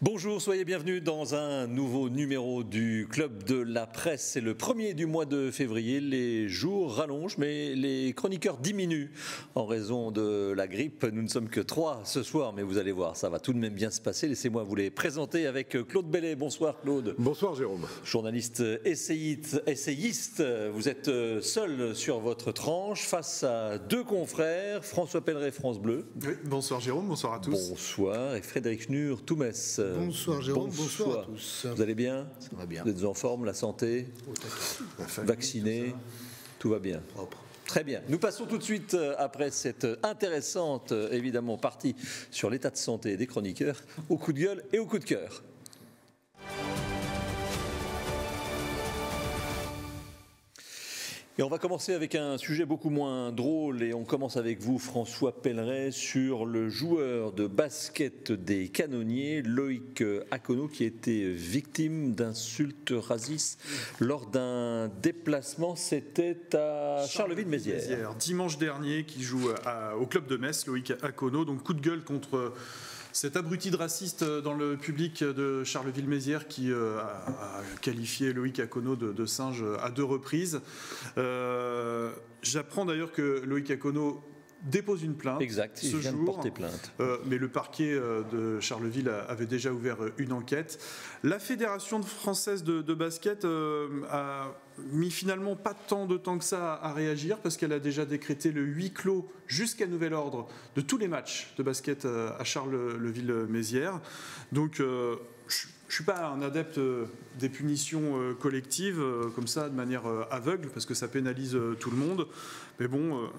Bonjour, soyez bienvenus dans un nouveau numéro du Club de la Presse. C'est le premier du mois de février. Les jours rallongent, mais les chroniqueurs diminuent en raison de la grippe. Nous ne sommes que 3 ce soir, mais vous allez voir, ça va tout de même bien se passer. Laissez-moi vous les présenter avec Claude Bellet. Bonsoir Claude. Bonsoir Jérôme. Journaliste essayiste. Vous êtes seul sur votre tranche face à deux confrères, François Pelleret, France Bleu. Oui, bonsoir Jérôme, bonsoir à tous. Bonsoir, et Frédéric Schnur, Toumès. Bonsoir Jérôme, bonsoir à tous. Vous allez bien? Ça va bien. Vous êtes en forme, la santé? Vacciné? Tout va bien. Propre. Très bien. Nous passons tout de suite, après cette intéressante, évidemment, partie sur l'état de santé des chroniqueurs, au coup de gueule et au coup de cœur. Et on va commencer avec un sujet beaucoup moins drôle et on commence avec vous François Pelleret sur le joueur de basket des Canonniers, Loïc Akono, qui a été victime d'insultes racistes lors d'un déplacement, c'était à Charleville-Mézières. Dimanche dernier, qui joue au club de Metz, Loïc Akono, donc coup de gueule contre cet abruti de raciste dans le public de Charleville-Mézières qui a qualifié Loïc Akono de singe à 2 reprises. J'apprends d'ailleurs que Loïc Akono dépose une plainte. Exact, il vient de porter plainte. Mais le parquet de Charleville avait déjà ouvert une enquête. La Fédération française de basket a mis finalement pas tant de temps que ça à réagir parce qu'elle a déjà décrété le huis clos jusqu'à nouvel ordre de tous les matchs de basket à Charleville-Mézières. Donc je ne suis pas un adepte des punitions collectives comme ça de manière aveugle parce que ça pénalise tout le monde. Mais bon,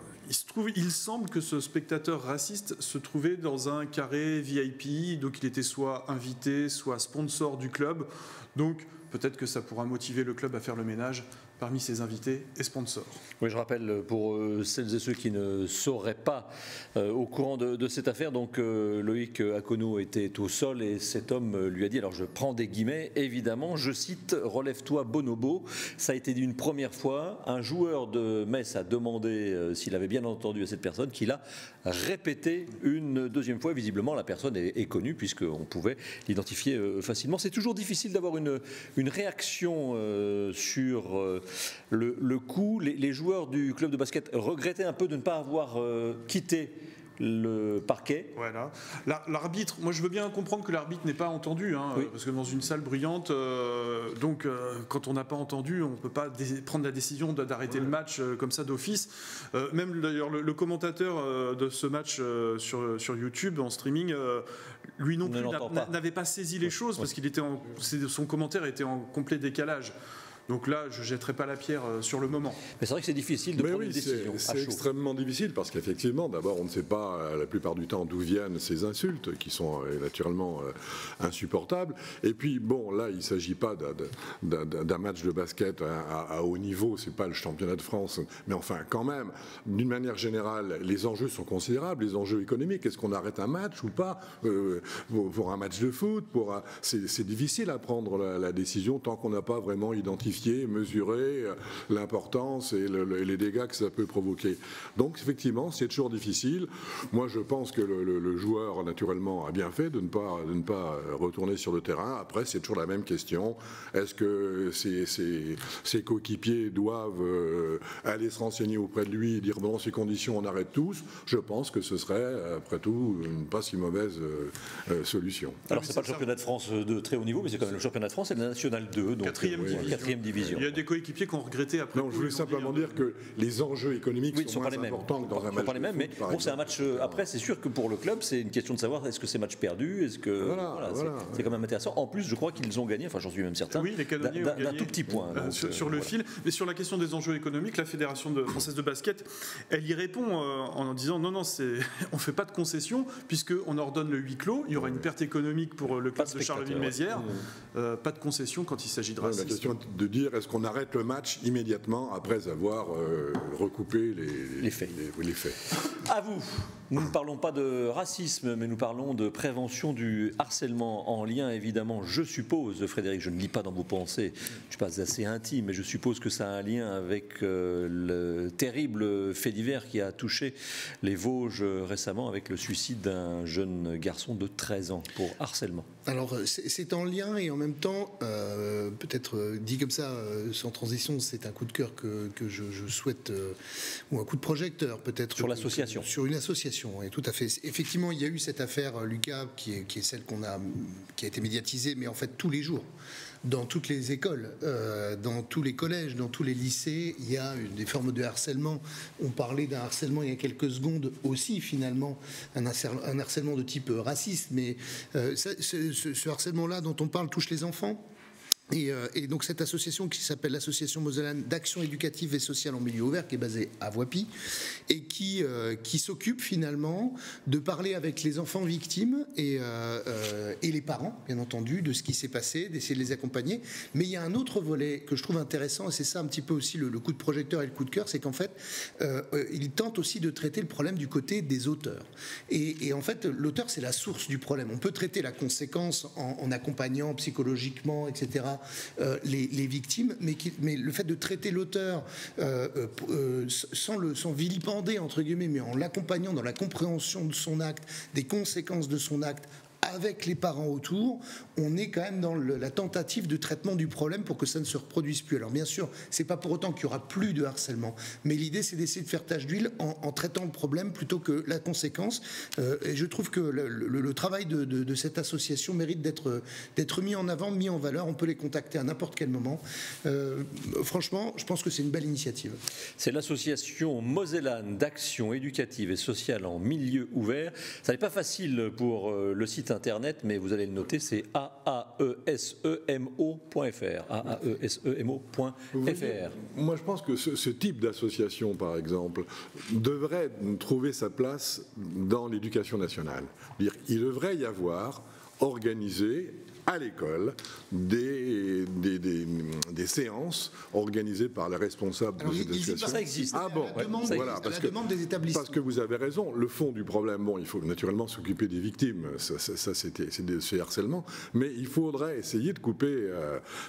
il semble que ce spectateur raciste se trouvait dans un carré VIP, donc il était soit invité, soit sponsor du club. Donc peut-être que ça pourra motiver le club à faire le ménage parmi ses invités et sponsors. Oui, je rappelle pour celles et ceux qui ne sauraient pas au courant de cette affaire, donc Loïc Akono était au sol et cet homme lui a dit, alors je prends des guillemets, évidemment, je cite, relève-toi bonobo. Ça a été dit une première fois, un joueur de Metz a demandé s'il avait bien entendu à cette personne, qu'il a répété une deuxième fois. Visiblement, la personne est connue puisqu'on pouvait l'identifier facilement. C'est toujours difficile d'avoir une réaction sur le coup. Les joueurs du club de basket regrettaient un peu de ne pas avoir quitté le parquet. Voilà. L'arbitre, moi je veux bien comprendre que l'arbitre n'ait pas entendu, oui. Parce que dans une salle bruyante, quand on n'a pas entendu, on ne peut pas prendre la décision d'arrêter le match comme ça d'office. Même d'ailleurs le commentateur de ce match sur YouTube en streaming, lui non plus n'avait pas saisi les choses parce qu'il était son commentaire était en complet décalage. Donc là, je ne jetterai pas la pierre sur le moment. Mais c'est vrai que c'est difficile de prendre une décision. C'est extrêmement difficile parce qu'effectivement, d'abord, on ne sait pas la plupart du temps d'où viennent ces insultes qui sont naturellement insupportables. Et puis, bon, là, il ne s'agit pas d'un match de basket à haut niveau, ce n'est pas le championnat de France. Mais enfin, quand même, d'une manière générale, les enjeux sont considérables, les enjeux économiques. Est-ce qu'on arrête un match ou pas pour un match de foot c'est difficile à prendre la décision tant qu'on n'a pas vraiment identifié, mesurer l'importance et les dégâts que ça peut provoquer. Donc effectivement, c'est toujours difficile. Moi, je pense que le joueur, naturellement, a bien fait de ne pas retourner sur le terrain. Après, c'est toujours la même question. Est-ce que ses coéquipiers doivent aller se renseigner auprès de lui et dire, bon, dans ces conditions, on arrête tous? Je pense que ce serait, après tout, une pas si mauvaise solution. Alors, c'est pas le championnat de France de très haut niveau, mais c'est quand même le championnat de France et le National 2. Donc, quatrième division. Il y a des coéquipiers qui ont regretté après. Non, je voulais simplement dire que les enjeux économiques sont moins importants que dans un match. Pas les mêmes, mais bon, c'est un match. Après, c'est sûr que pour le club, c'est une question de savoir est-ce que c'est match perdu, est-ce que c'est quand même intéressant. En plus, je crois qu'ils ont gagné. Enfin, j'en suis même certain. Oui, les Canonniers ont gagné d'un tout petit point. Donc, sur le fil. Mais sur la question des enjeux économiques, la Fédération française de basket, elle y répond en disant non, on fait pas de concession puisque on ordonne le huis clos. Il y aura une perte économique pour le club de Charleville-Mézières. Pas de concession quand il s'agit de racisme. La question de dire est-ce qu'on arrête le match immédiatement après avoir recoupé les faits. À vous. Nous ne parlons pas de racisme, mais nous parlons de prévention du harcèlement en lien, évidemment, je suppose, Frédéric, je ne lis pas dans vos pensées, je ne suis pas assez intime, mais je suppose que ça a un lien avec le terrible fait divers qui a touché les Vosges récemment avec le suicide d'un jeune garçon de 13 ans pour harcèlement. Alors, c'est en lien et en même temps, peut-être dit comme ça, sans transition, c'est un coup de cœur que je souhaite, ou un coup de projecteur peut-être. Sur l'association. Sur une association, oui, tout à fait. Effectivement, il y a eu cette affaire, Lucas, qui est celle qui a été médiatisée, mais en fait tous les jours. Dans toutes les écoles, dans tous les collèges, dans tous les lycées, il y a des formes de harcèlement. On parlait d'un harcèlement il y a quelques secondes aussi, finalement, un harcèlement de type raciste. Mais ce harcèlement-là dont on parle touche les enfants. Et donc cette association qui s'appelle l'Association Mosellane d'action éducative et sociale en milieu ouvert, qui est basée à Voipy, et qui s'occupe finalement de parler avec les enfants victimes et les parents, bien entendu, de ce qui s'est passé, d'essayer de les accompagner. Mais il y a un autre volet que je trouve intéressant, et c'est ça un petit peu aussi le coup de projecteur et le coup de cœur, c'est qu'en fait, il tente aussi de traiter le problème du côté des auteurs. Et en fait, l'auteur, c'est la source du problème. On peut traiter la conséquence en accompagnant psychologiquement, etc., les victimes, mais le fait de traiter l'auteur sans vilipender, entre guillemets, mais en l'accompagnant dans la compréhension de son acte, des conséquences de son acte, avec les parents autour, on est quand même dans la tentative de traitement du problème pour que ça ne se reproduise plus. Alors bien sûr, c'est pas pour autant qu'il y aura plus de harcèlement, mais l'idée c'est d'essayer de faire tache d'huile en traitant le problème plutôt que la conséquence. Et je trouve que le travail de cette association mérite d'être mis en avant, mis en valeur. On peut les contacter à n'importe quel moment. Franchement, je pense que c'est une belle initiative. C'est l'association Mosellane d'action éducative et sociale en milieu ouvert. Ça n'est pas facile pour le site internet, mais vous allez le noter, c'est aaesemo.fr. aaesemo.fr. Moi, je pense que ce type d'association, par exemple, devrait trouver sa place dans l'éducation nationale. Il devrait y avoir organisé à l'école des séances organisées par les responsables de cette association. Ça existe. Ah bon, voilà, parce que demande des établissements. Parce que vous avez raison, le fond du problème, bon, il faut naturellement s'occuper des victimes, ça c'est harcèlement, mais il faudrait essayer de couper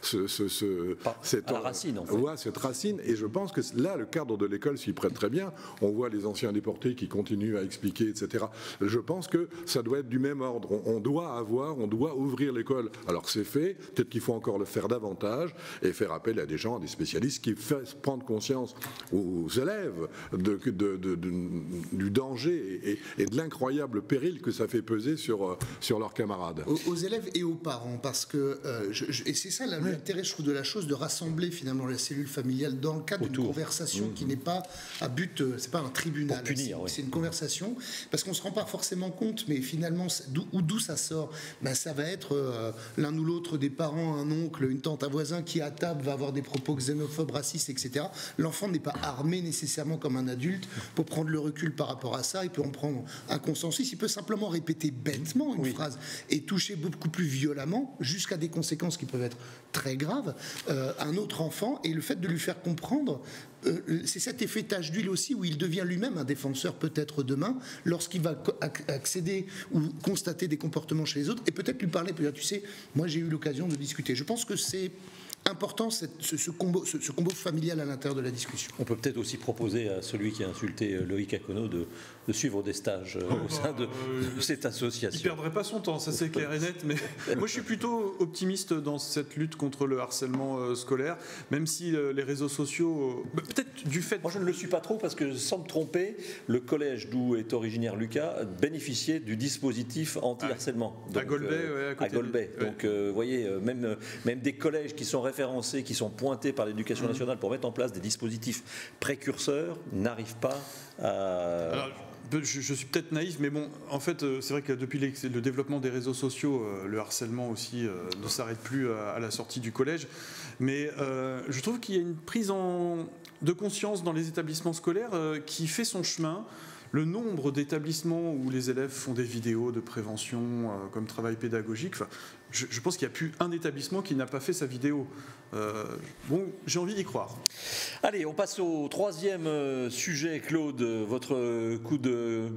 cette racine, en fait. Ouais, cette racine, et je pense que là, le cadre de l'école s'y prête très bien. On voit les anciens déportés qui continuent à expliquer, etc. Je pense que ça doit être du même ordre. On doit ouvrir l'école. Alors c'est fait, peut-être qu'il faut encore le faire davantage et faire appel à des gens, à des spécialistes qui fassent prendre conscience aux élèves du danger et de l'incroyable péril que ça fait peser sur leurs camarades. Aux élèves et aux parents, parce que, et c'est ça l'intérêt, je trouve, de la chose, de rassembler finalement la cellule familiale dans le cadre d'une conversation qui n'est pas à but, c'est pas un tribunal, pour punir, c'est une conversation, parce qu'on ne se rend pas forcément compte, mais finalement, d'où ça sort, ben, ça va être l'un ou l'autre des parents, un oncle, une tante, un voisin qui à table va avoir des propos xénophobes, racistes, etc. L'enfant n'est pas armé nécessairement comme un adulte pour prendre le recul par rapport à ça. Il peut en prendre un consensus, il peut simplement répéter bêtement une phrase et toucher beaucoup plus violemment, jusqu'à des conséquences qui peuvent être très graves, un autre enfant, et le fait de lui faire comprendre, c'est cet effet tache d'huile aussi, où il devient lui-même un défenseur peut-être demain, lorsqu'il va accéder ou constater des comportements chez les autres, et peut-être lui parler, peut-être, tu sais, moi j'ai eu l'occasion de discuter. Je pense que c'est important ce combo familial à l'intérieur de la discussion. On peut peut-être aussi proposer à celui qui a insulté Loïc Akono de suivre des stages au sein de cette association. Il ne perdrait pas son temps, ça c'est clair et net, mais moi je suis plutôt optimiste dans cette lutte contre le harcèlement scolaire, même si les réseaux sociaux, peut-être du fait... Moi je ne le suis pas trop parce que, sans me tromper, le collège d'où est originaire Lucas bénéficiait du dispositif anti-harcèlement. À Golbet, à Golbet. Donc vous voyez, même des collèges qui sont référencés, qui sont pointés par l'éducation nationale pour mettre en place des dispositifs précurseurs, n'arrivent pas à... Alors, je suis peut-être naïf, mais bon, en fait, c'est vrai que depuis le développement des réseaux sociaux, le harcèlement aussi ne s'arrête plus à la sortie du collège. Mais je trouve qu'il y a une prise de conscience dans les établissements scolaires qui fait son chemin. le nombre d'établissements où les élèves font des vidéos de prévention comme travail pédagogique, je pense qu'il n'y a plus un établissement qui n'a pas fait sa vidéo. Bon, j'ai envie d'y croire. Allez, on passe au troisième sujet, Claude. Votre coup de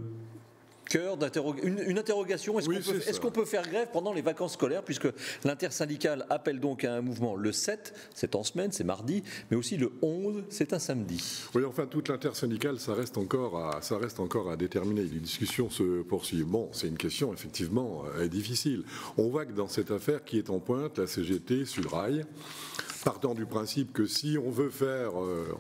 cœur, une interrogation. Est-ce qu'on peut faire grève pendant les vacances scolaires, puisque l'intersyndicale appelle donc à un mouvement le 7, c'est en semaine, c'est mardi, mais aussi le 11, c'est un samedi. Oui, enfin, toute l'intersyndicale, ça reste encore à déterminer. Les discussions se poursuivent. Bon, c'est une question, effectivement, difficile. On voit que dans cette affaire qui est en pointe, la CGT, Sudrail, partant du principe que si on veut faire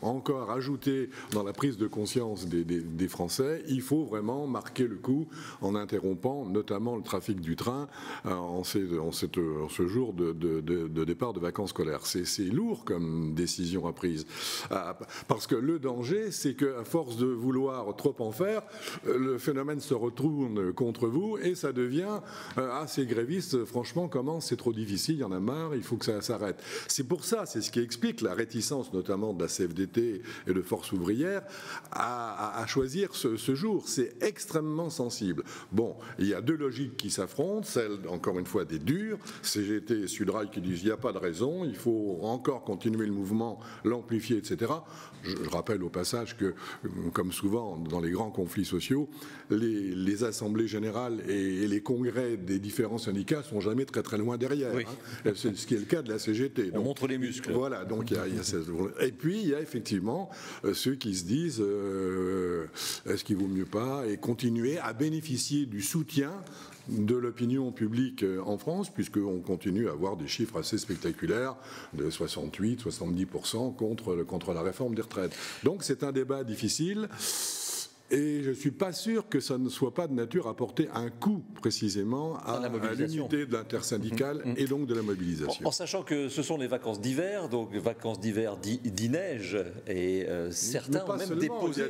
encore ajouter dans la prise de conscience des Français, il faut vraiment marquer le coup en interrompant notamment le trafic du train en ce jour de départ de vacances scolaires. C'est lourd comme décision à prise. Parce que le danger, c'est qu'à force de vouloir trop en faire, le phénomène se retourne contre vous et ça devient ces grévistes, franchement, c'est trop difficile, il y en a marre, il faut que ça s'arrête. C'est pour ça, c'est ce qui explique la réticence notamment de la CFDT et de Force ouvrière à choisir ce jour. C'est extrêmement sensible. Bon, il y a deux logiques qui s'affrontent, celle encore une fois des durs, CGT et Sudrail qui disent il n'y a pas de raison, il faut encore continuer le mouvement, l'amplifier, etc. Je rappelle au passage que, comme souvent dans les grands conflits sociaux, les assemblées générales et les congrès des différents syndicats sont jamais très très loin derrière. Oui. C'est ce qui est le cas de la CGT. On montre les muscles. Voilà, donc il y a cette... Et puis il y a effectivement ceux qui se disent est-ce qu'il vaut mieux pas et continuer à bénéficier du soutien de l'opinion publique en France, puisqu'on continue à avoir des chiffres assez spectaculaires de 68-70% contre la réforme des retraites. Donc c'est un débat difficile. Et je ne suis pas sûr que ça ne soit pas de nature à porter un coup précisément à l'unité de l'intersyndicale et donc de la mobilisation. En sachant que ce sont les vacances d'hiver, donc vacances d'hiver dit neige, et certains ont même déposé.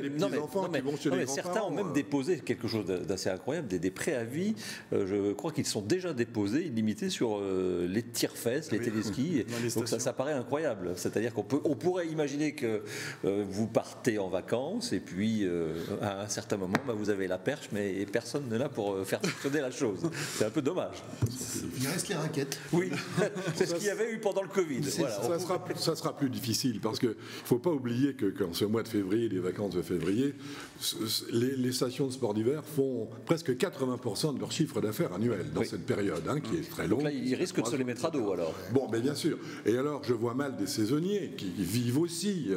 Certains ont même déposé quelque chose d'assez incroyable, des préavis. Je crois qu'ils sont déjà déposés, illimités sur les tire-fesses, les téléskis. Donc ça paraît incroyable. C'est-à-dire qu'on pourrait imaginer que vous partez en vacances et puis à un certain moment, vous avez la perche, mais personne n'est là pour faire fonctionner la chose. C'est un peu dommage. Il reste les raquettes. Oui, c'est ce qu'il y avait eu pendant le Covid. Voilà, ça sera plus difficile, parce qu'il ne faut pas oublier qu'en ce mois de février, les vacances de février, les stations de sport d'hiver font presque 80% de leur chiffre d'affaires annuel dans cette période, qui est très longue. Donc là, ils risquent de se les mettre à dos, alors. Bon, mais bien sûr. Et alors, je vois mal des saisonniers qui vivent aussi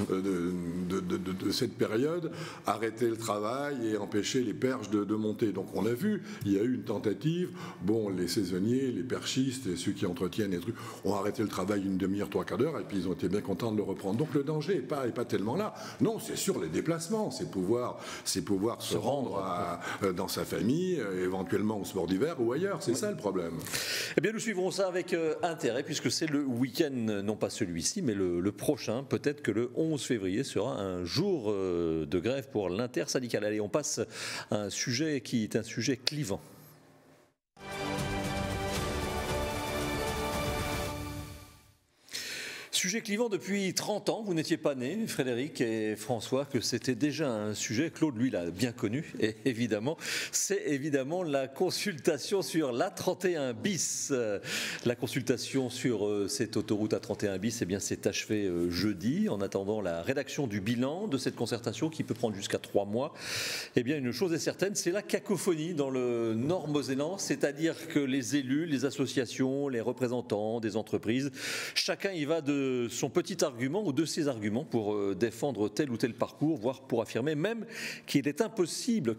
de cette période, arrêter le travail et empêcher les perches de monter. Donc on a vu, il y a eu une tentative. Bon, les saisonniers, les perchistes et ceux qui entretiennent les trucs ont arrêté le travail une demi-heure, trois quarts d'heure, et puis ils ont été bien contents de le reprendre. Donc le danger n'est pas tellement là. Non, c'est sur les déplacements, c'est pouvoir se rendre dans sa famille, éventuellement au sport d'hiver ou ailleurs. C'est ça le problème. Eh bien, nous suivrons ça avec intérêt, puisque c'est le week-end, non pas celui-ci, mais le prochain. Peut-être que le 11 février sera un jour de grève pour l'intersyndicale. Allez, on passe à un sujet qui est un sujet clivant. Sujet clivant depuis 30 ans. Vous n'étiez pas nés, Frédéric et François, que c'était déjà un sujet. Claude, lui, l'a bien connu. Et évidemment, c'est évidemment la consultation sur l'A31 bis. La consultation sur cette autoroute A31 bis, eh bien, s'est achevée jeudi. En attendant la rédaction du bilan de cette concertation, qui peut prendre jusqu'à 3 mois, eh bien, une chose est certaine, c'est la cacophonie dans le Nord-Mosellan. C'est-à-dire que les élus, les associations, les représentants des entreprises, chacun y va de son petit argument ou de ses arguments pour défendre tel ou tel parcours, voire pour affirmer même qu'il est possible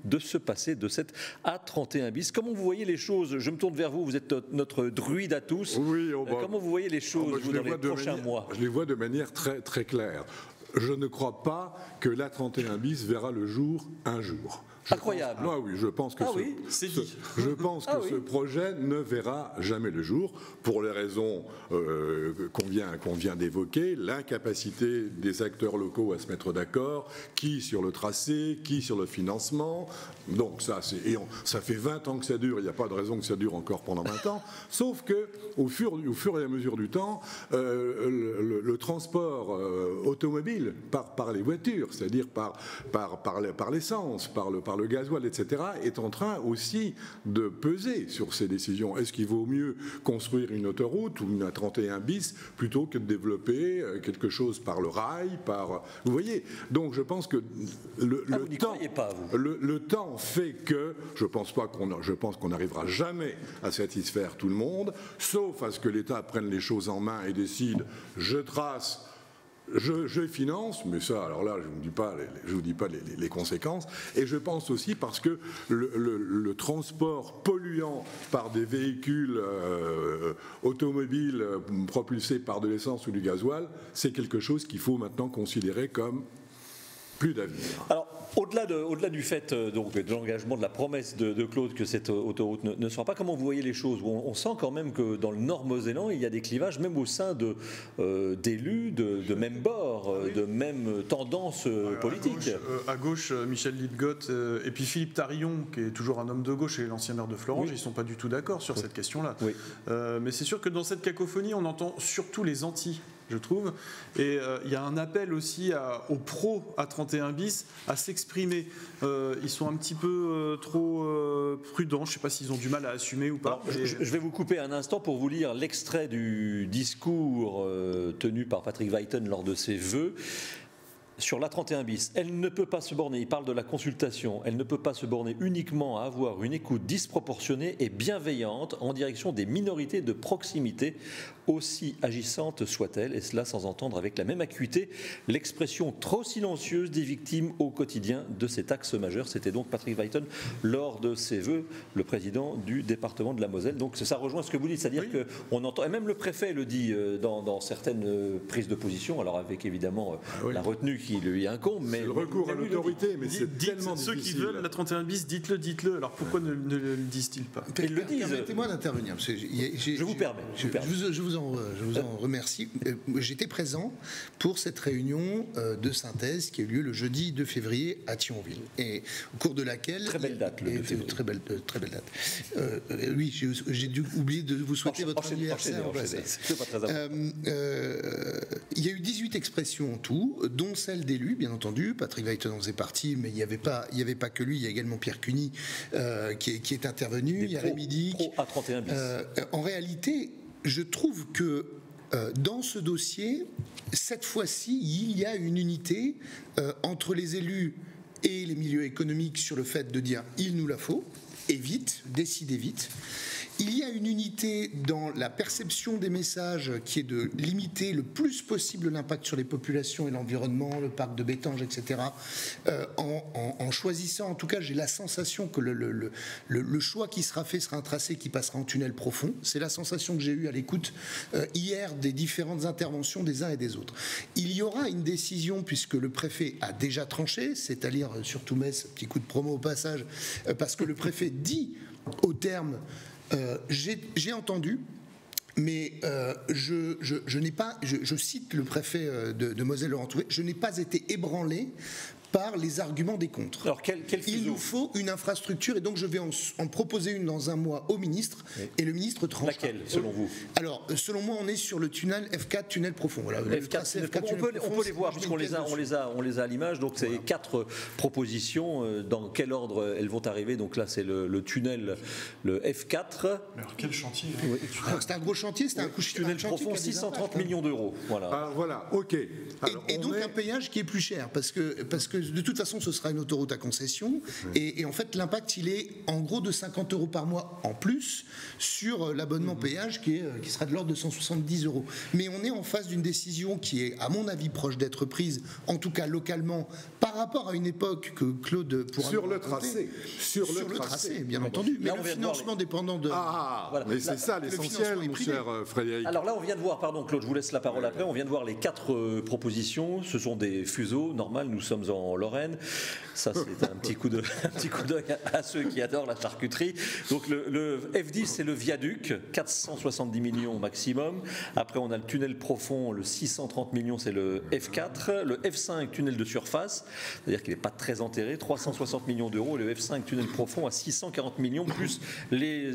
de se passer de cette A31 bis. Comment vous voyez les choses? Je me tourne vers vous, vous êtes notre druide à tous. Oui, comment vous voyez les choses dans les prochains mois? Je les vois de manière très, très claire. Je ne crois pas que l'A31 bis verra le jour un jour. Incroyable. Je pense que ce projet ne verra jamais le jour, pour les raisons qu'on vient d'évoquer, l'incapacité des acteurs locaux à se mettre d'accord, qui sur le tracé, qui sur le financement. Donc ça fait 20 ans que ça dure, il n'y a pas de raison que ça dure encore pendant 20 ans, sauf qu'au fur et à mesure du temps, le transport automobile automobile, par les voitures, c'est-à-dire par l'essence, par le gasoil, etc., est en train aussi de peser sur ces décisions. Est-ce qu'il vaut mieux construire une autoroute ou une A31 bis plutôt que de développer quelque chose par le rail, vous voyez? Donc je pense que le temps fait que je pense qu'on n'arrivera jamais à satisfaire tout le monde, sauf à ce que l'État prenne les choses en main et décide, je trace, je finance, mais ça, alors là, je ne vous dis pas les conséquences. Et je pense aussi parce que le transport polluant par des véhicules automobiles propulsés par de l'essence ou du gasoil, c'est quelque chose qu'il faut maintenant considérer comme plus d'avenir. Alors, au-delà du fait donc, de l'engagement, de la promesse de Claude que cette autoroute ne sera pas, comment vous voyez les choses? On sent quand même que dans le Nord-Mosellan, il y a des clivages, même au sein d'élus, de même bord, de même tendance politique. À gauche, Michel Lipgott et puis Philippe Tarillon, qui est toujours un homme de gauche et l'ancien maire de Florange, ils ne sont pas du tout d'accord sur cette question-là. Oui. Mais c'est sûr que dans cette cacophonie, on entend surtout les anti, je trouve. Et il y a un appel aussi aux pros A31 bis à s'exprimer. Ils sont un petit peu trop prudents. Je ne sais pas s'ils ont du mal à assumer ou pas. Alors, je vais vous couper un instant pour vous lire l'extrait du discours tenu par Patrick Weiten lors de ses vœux. Sur l'A31 bis, elle ne peut pas se borner, il parle de la consultation, elle ne peut pas se borner uniquement à avoir une écoute disproportionnée et bienveillante en direction des minorités de proximité, aussi agissantes soient-elles, et cela sans entendre avec la même acuité l'expression trop silencieuse des victimes au quotidien de cet axe majeur. C'était donc Patrick Weiten lors de ses vœux, le président du département de la Moselle. Donc ça rejoint ce que vous dites, c'est-à-dire qu'on entend, et même le préfet le dit dans certaines prises de position, alors avec évidemment la retenue qui lui incombe, mais le recours à l'autorité, mais c'est tellement difficile. Ceux qui veulent la 31 bis, dites-le. Alors pourquoi ne le disent-ils pas? Ils le disent. Permettez-moi d'intervenir. Je vous permets. Je vous en remercie. J'étais présent pour cette réunion de synthèse qui a eu lieu le jeudi 2 février à Thionville, et au cours de laquelle très belle date, le 2 février. Très belle date. Oui, j'ai dû oublier de vous souhaiter votre anniversaire. C'est pas très important. Il y a eu 18 expressions en tout, dont celle d'élus, bien entendu. Patrick Weiten en faisait partie, mais il n'y avait pas que lui. Il y a également Pierre Cuny qui est intervenu. Il y a Rémi Dick. A31 bis. En réalité, je trouve que dans ce dossier, cette fois-ci, il y a une unité entre les élus et les milieux économiques sur le fait de dire il nous la faut, et vite, décider vite. Il y a une unité dans la perception des messages qui est de limiter le plus possible l'impact sur les populations et l'environnement, le parc de Bétange, etc. En choisissant, en tout cas, j'ai la sensation que le choix qui sera fait sera un tracé qui passera en tunnel profond. C'est la sensation que j'ai eue à l'écoute hier des différentes interventions des uns et des autres. Il y aura une décision puisque le préfet a déjà tranché, c'est à lire sur Toumès, petit coup de promo au passage, parce que le préfet dit au terme j'ai entendu, mais je n'ai pas, je cite le préfet de Moselle-Laurent Touvet, je n'ai pas été ébranlé par les arguments des contres. Alors, il nous faut une infrastructure et donc je vais en proposer une dans un mois au ministre et le ministre tranchera. Laquelle, selon vous? Alors, selon moi, on est sur le tunnel F4, tunnel profond. Voilà, F4, on peut les voir puisqu'on les a à l'image. Donc, c'est 4 propositions. Dans quel ordre elles vont arriver? Donc là, c'est le tunnel, le F4. Mais alors, quel chantier c'est un gros chantier, c'est un tunnel profond, 630 millions d'euros. Voilà. Voilà, ok. Alors, et donc un péage qui est plus cher parce que de toute façon, ce sera une autoroute à concession. Et en fait, l'impact, il est en gros de 50 € par mois en plus sur l'abonnement péage qui sera de l'ordre de 170 €. Mais on est en face d'une décision qui est, à mon avis, proche d'être prise, en tout cas localement, par rapport à une époque que Claude pourra sur le tracé. Sur le tracé, bien entendu. Mais le financement dépendant de... voilà. Mais c'est ça l'essentiel, mon cher Frédéric. Alors là, on vient de voir, pardon Claude, je vous laisse la parole après, on vient de voir les 4 propositions. Ce sont des fuseaux, normal, nous sommes en en Lorraine. Ça, c'est un petit coup d'œil à ceux qui adorent la charcuterie. Donc le F10, c'est le viaduc, 470 millions maximum. Après, on a le tunnel profond, le 630 millions, c'est le F4. Le F5, tunnel de surface, c'est-à-dire qu'il n'est pas très enterré, 360 millions d'euros. Le F5, tunnel profond, à 640 millions, plus les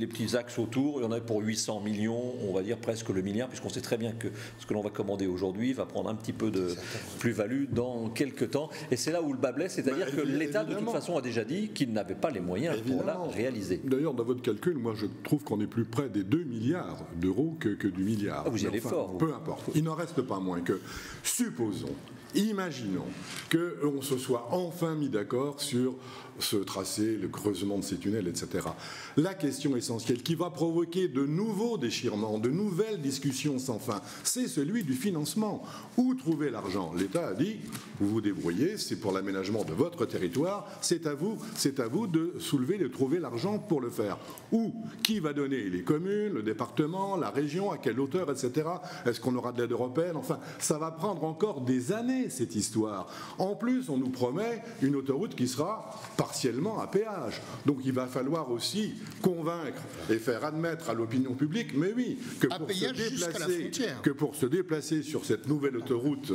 petits axes autour. Il y en a pour 800 millions, on va dire presque le milliard, puisqu'on sait très bien que ce que l'on va commander aujourd'hui va prendre un petit peu de plus-value dans quelques temps. Et c'est là où le bas blesse, c'est-à-dire que l'État, de toute façon, a déjà dit qu'il n'avait pas les moyens pour la réaliser. D'ailleurs, dans votre calcul, moi, je trouve qu'on est plus près des 2 milliards d'euros que du milliard. Ah, vous y allez fort. Peu importe. Il n'en reste pas moins que, supposons, imaginons qu'on se soit enfin mis d'accord sur ce tracé, le creusement de ces tunnels, etc. La question essentielle qui va provoquer de nouveaux déchirements, de nouvelles discussions sans fin, c'est celui du financement. Où trouver l'argent? L'État a dit, vous vous débrouillez, c'est pour l'aménagement de votre territoire, c'est à vous de soulever, de trouver l'argent pour le faire. Où? Qui va donner? Les communes, le département, la région, à quelle hauteur, etc. Est-ce qu'on aura de l'aide européenne? Enfin, ça va prendre encore des années, cette histoire. En plus, on nous promet une autoroute qui sera partiellement à péage. Donc il va falloir aussi convaincre et faire admettre à l'opinion publique, mais oui, que pour se déplacer sur cette nouvelle autoroute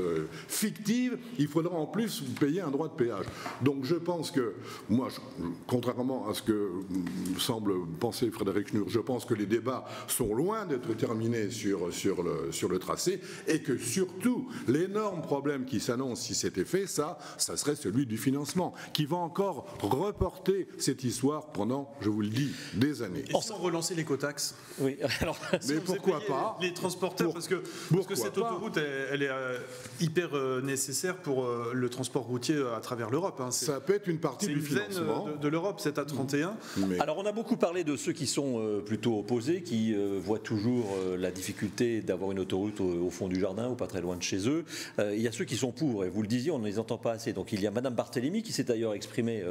fictive, il faudra en plus payer un droit de péage. Donc je pense que, moi, contrairement à ce que semble penser Frédéric Schnur, je pense que les débats sont loin d'être terminés sur le tracé, et que surtout, l'énorme problème qui s'annonce si c'était fait, ça serait celui du financement, qui va encore reporter cette histoire pendant, je vous le dis, des années. Et sans relancer l'écotaxe. Oui, alors, mais pourquoi pas les transporteurs, parce que cette autoroute, elle est hyper nécessaire pour le transport routier à travers l'Europe. Hein. Ça peut être une partie du financement de l'Europe, cette A31. Alors on a beaucoup parlé de ceux qui sont plutôt opposés, qui voient toujours la difficulté d'avoir une autoroute au fond du jardin ou pas très loin de chez eux. Il y a ceux qui sont pour, et vous le disiez, on ne les entend pas assez. Donc il y a Madame Barthélémy qui s'est d'ailleurs exprimée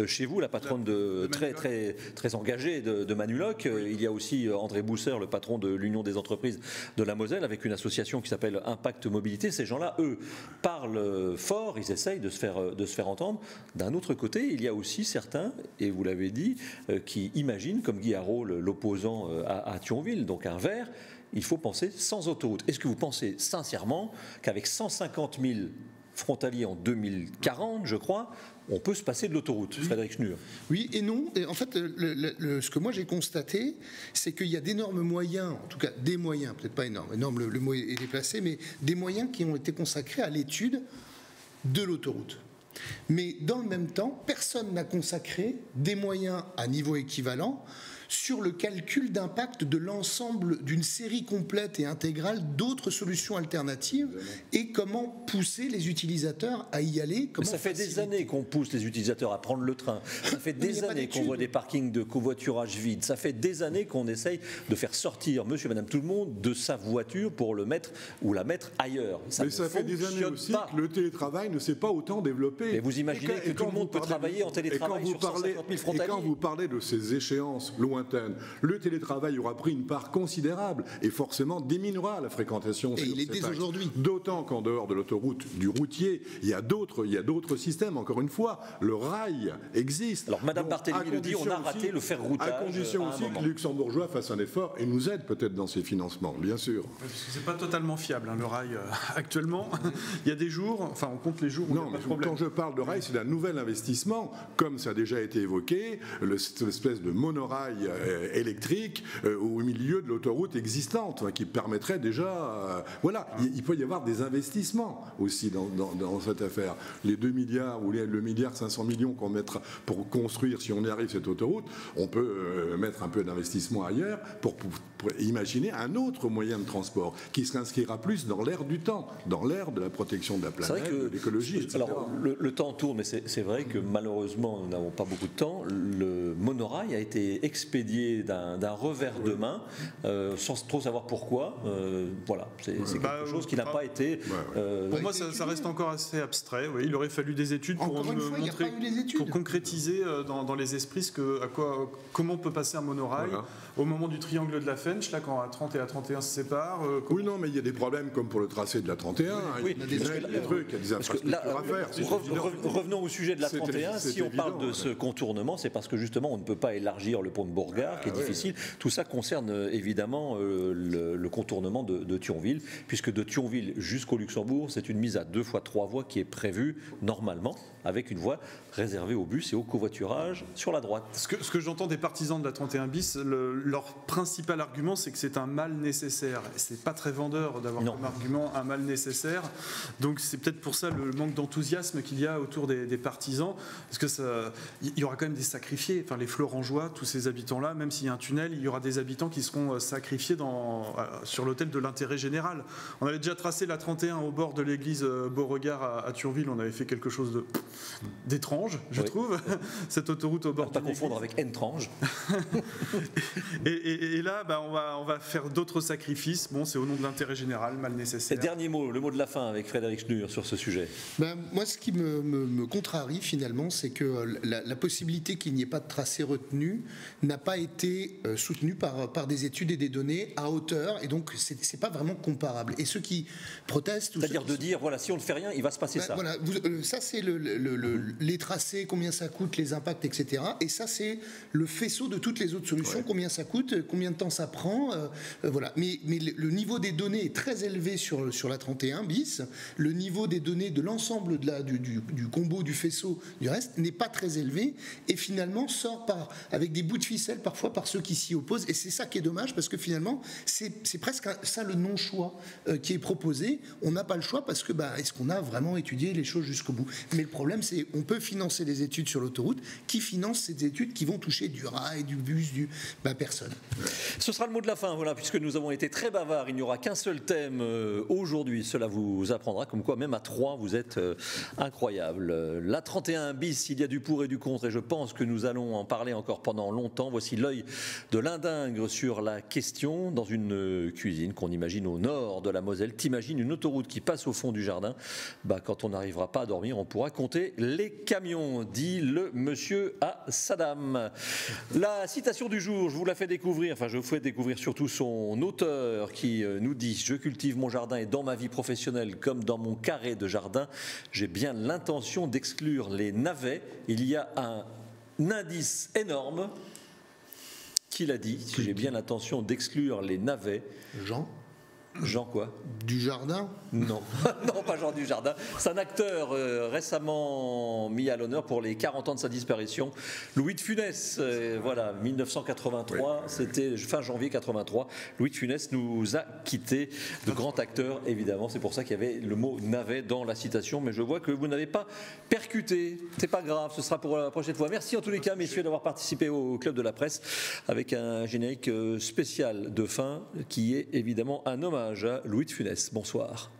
chez vous, la patronne très engagée de Manuloc. Il y a aussi André Bousser, le patron de l'Union des entreprises de la Moselle, avec une association qui s'appelle Impact Mobilité. Ces gens-là, eux, parlent fort, ils essayent de se faire entendre. D'un autre côté, il y a aussi certains, et vous l'avez dit, qui imaginent, comme Guy Haraud, l'opposant à Thionville, donc un vert, il faut penser sans autoroute. Est-ce que vous pensez sincèrement qu'avec 150 000 frontaliers en 2040, je crois, on peut se passer de l'autoroute, oui. Frédéric Schnur? Oui et non. Et en fait, ce que moi j'ai constaté, c'est qu'il y a d'énormes moyens, en tout cas des moyens, peut-être pas énormes, le mot est déplacé, mais des moyens qui ont été consacrés à l'étude de l'autoroute. Mais dans le même temps, personne n'a consacré des moyens à niveau équivalent sur le calcul d'impact de l'ensemble d'une série complète et intégrale d'autres solutions alternatives et comment pousser les utilisateurs à y aller. Mais ça fait des années qu'on pousse les utilisateurs à prendre le train. Ça fait des années qu'on voit des parkings de covoiturage vides. Ça fait des années qu'on essaye de faire sortir monsieur, madame, tout le monde de sa voiture pour le mettre ou la mettre ailleurs. Mais ça fait des années aussi que le télétravail ne s'est pas autant développé. Mais vous imaginez que tout le monde peut travailler en télétravail sur 150 000 frontaliers. Et quand vous parlez de ces échéances lointaines, le télétravail aura pris une part considérable et forcément diminuera la fréquentation. Et il est dès aujourd'hui. D'autant qu'en dehors de l'autoroute, du routier, il y a d'autres systèmes. Encore une fois, le rail existe. Alors Madame Barthélémy le dit, on a raté le ferroutage. À condition aussi que les Luxembourgeois fassent un effort et nous aident peut-être dans ces financements, bien sûr. C'est pas totalement fiable, hein, le rail actuellement. Il y a des jours, enfin on compte les jours où il n'y a pas de problème. Quand je parle de rail, c'est d'un nouvel investissement, comme ça a déjà été évoqué, l'espèce de monorail électrique au milieu de l'autoroute existante, qui permettrait déjà... voilà, il peut y avoir des investissements aussi dans cette affaire. Les 2 milliards ou le milliard 500 millions qu'on mettra pour construire, si on y arrive, cette autoroute, on peut mettre un peu d'investissement ailleurs pour imaginer un autre moyen de transport qui s'inscrira plus dans l'ère du temps, dans l'ère de la protection de la planète, de l'écologie, etc. Alors, le temps tourne, mais c'est vrai que malheureusement, nous n'avons pas beaucoup de temps. Le monorail a été expédié d'un revers de main, sans trop savoir pourquoi. Voilà, c'est quelque chose qui n'a pas été... Pour moi, ça reste encore assez abstrait. Oui, il aurait fallu des études pour montrer, pour concrétiser dans les esprits comment on peut passer un monorail au moment du triangle de la Fenne. bench là quand A30 et A31 se séparent. Oui, non, mais il y a des problèmes comme pour le tracé de la 31. Oui, il y a des trucs, il y a des infrastructures à faire. Revenons au sujet de la 31. Si on parle de ce contournement, c'est parce que justement on ne peut pas élargir le pont de Bourgard, qui est difficile. Tout ça concerne évidemment le contournement de Thionville, puisque de Thionville jusqu'au Luxembourg, c'est une mise à 2 fois 3 voies qui est prévue normalement, avec une voie réservée au bus et au covoiturage sur la droite. Ce que j'entends des partisans de la 31 bis, leur principal argument, c'est que c'est un mal nécessaire. C'est pas très vendeur d'avoir comme argument un mal nécessaire. Donc c'est peut-être pour ça le manque d'enthousiasme qu'il y a autour des partisans, parce que il y aura quand même des sacrifiés. Enfin, les Florangeois, tous ces habitants-là, même s'il y a un tunnel, il y aura des habitants qui seront sacrifiés sur l'autel de l'intérêt général. On avait déjà tracé la 31 au bord de l'église Beauregard à Thionville. On avait fait quelque chose d'étrange, je trouve. Cette autoroute au bord. Pas confondre avec Entrange. et là, on va faire d'autres sacrifices. Bon, c'est au nom de l'intérêt général, mal nécessaire. Et dernier mot, le mot de la fin avec Frédéric Schnur sur ce sujet. Moi, ce qui me contrarie finalement, c'est que la possibilité qu'il n'y ait pas de tracé retenu n'a pas été soutenue par des études et des données à hauteur, et donc c'est pas vraiment comparable. Et ceux qui protestent, c'est-à-dire de dire voilà, si on ne fait rien, il va se passer ça. Voilà, ça c'est les tracés, combien ça coûte, les impacts, etc. Et ça c'est le faisceau de toutes les autres solutions, combien ça coûte, combien de temps ça prend, voilà. Mais le niveau des données est très élevé sur la 31 bis. Le niveau des données de l'ensemble du combo, du faisceau, du reste n'est pas très élevé, et finalement sort avec des bouts de ficelle parfois par ceux qui s'y opposent. Et c'est ça qui est dommage, parce que finalement c'est presque ça le non-choix qui est proposé. On n'a pas le choix parce que est-ce qu'on a vraiment étudié les choses jusqu'au bout? Mais le problème, c'est on peut financer des études sur l'autoroute. Qui finance ces études qui vont toucher du rail, du bus, personne. Ce sera le mot de la fin, voilà, puisque nous avons été très bavards. Il n'y aura qu'un seul thème aujourd'hui. Cela vous apprendra comme quoi même à 3 vous êtes incroyable. La 31 bis, il y a du pour et du contre, et je pense que nous allons en parler encore pendant longtemps. Voici l'œil de l'Indingre sur la question. Dans une cuisine qu'on imagine au nord de la Moselle, t'imagines une autoroute qui passe au fond du jardin. Quand on n'arrivera pas à dormir, on pourra compter les camions, dit le monsieur à Saddam. La citation du jour, je vous la fais découvrir, je vous fais découvrir surtout son auteur qui nous dit « Je cultive mon jardin et dans ma vie professionnelle comme dans mon carré de jardin, j'ai bien l'intention d'exclure les navets. Il y a un indice énorme. » Qui l'a dit? Si j'ai bien l'intention d'exclure les navets. Jean quoi? Du Jardin? Non, non, pas Jean du Jardin. C'est un acteur récemment mis à l'honneur pour les 40 ans de sa disparition. Louis de Funès, voilà, 1983, c'était fin janvier 83. Louis de Funès nous a quittés, de grand acteur évidemment. C'est pour ça qu'il y avait le mot navet dans la citation. Mais je vois que vous n'avez pas percuté. C'est pas grave, ce sera pour la prochaine fois. Merci en tous les cas, messieurs, d'avoir participé au Club de la Presse avec un générique spécial de fin qui est évidemment un hommage à Louis de Funès. Bonsoir.